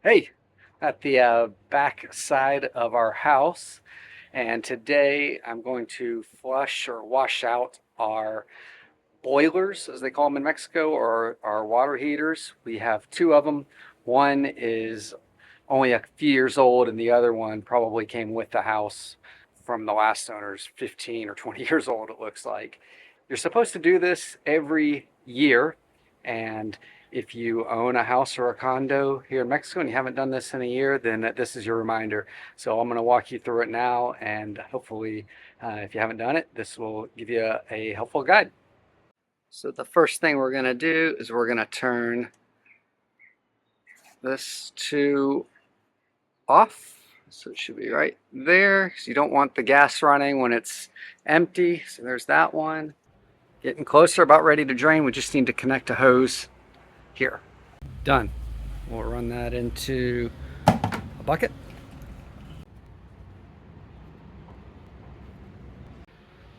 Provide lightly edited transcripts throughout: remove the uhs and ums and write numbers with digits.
Hey, at the back side of our house, and today I'm going to flush or wash out our boilers, as they call them in Mexico, or our water heaters. We have two of them. One is only a few years old, and the other one probably came with the house from the last owner's 15 or 20 years old, it looks like. You're supposed to do this every year, and if you own a house or a condo here in Mexico and you haven't done this in a year, then this is your reminder. So I'm going to walk you through it now, and hopefully, if you haven't done it, this will give you a helpful guide. So the first thing we're going to do is we're going to turn this to off. So it should be right there. So you don't want the gas running when it's empty. So there's that one. Getting closer, about ready to drain. We just need to connect a hose here. Done. We'll run that into a bucket.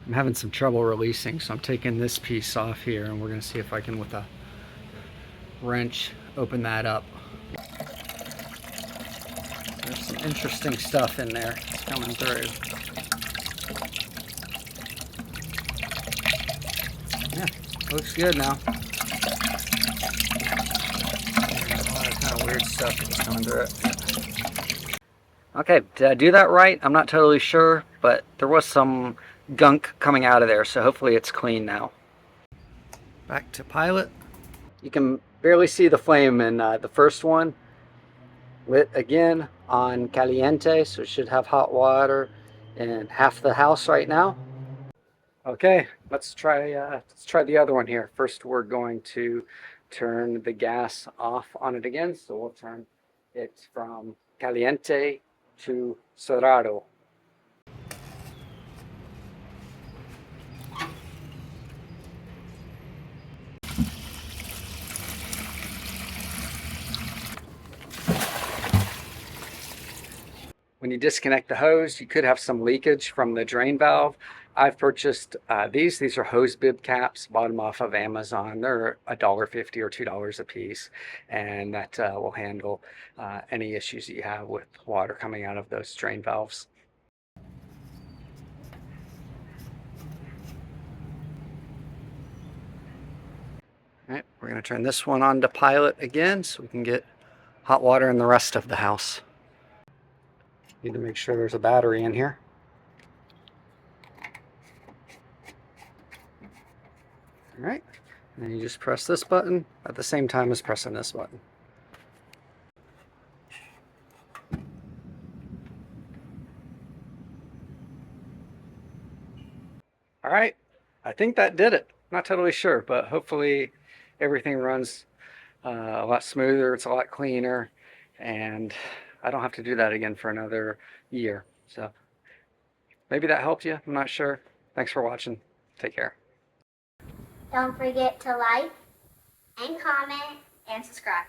I'm having some trouble releasing, so I'm taking this piece off here, and we're going to see if I can, with a wrench, open that up. There's some interesting stuff in there. It's coming through. Yeah, looks good now. A lot of kind of weird stuff that's coming through it. Okay, did I do that right? I'm not totally sure, but there was some gunk coming out of there, so hopefully it's clean now. Back to pilot. You can barely see the flame in the first one. Lit again on caliente, so it should have hot water in half the house right now. Okay, let's try the other one here. First, we're going to turn the gas off on it again. So we'll turn it from caliente to cerrado. When you disconnect the hose, you could have some leakage from the drain valve. I've purchased these. These are hose bib caps, bought them off of Amazon. They're $1.50 or $2 a piece, and that will handle any issues that you have with water coming out of those drain valves. All right, we're going to turn this one on to pilot again so we can get hot water in the rest of the house. Need to make sure there's a battery in here. All right, and then you just press this button at the same time as pressing this button. All right, I think that did it. Not totally sure, but hopefully everything runs a lot smoother. It's a lot cleaner, and I don't have to do that again for another year. So maybe that helped you. I'm not sure. Thanks for watching. Take care. Don't forget to like and comment and subscribe.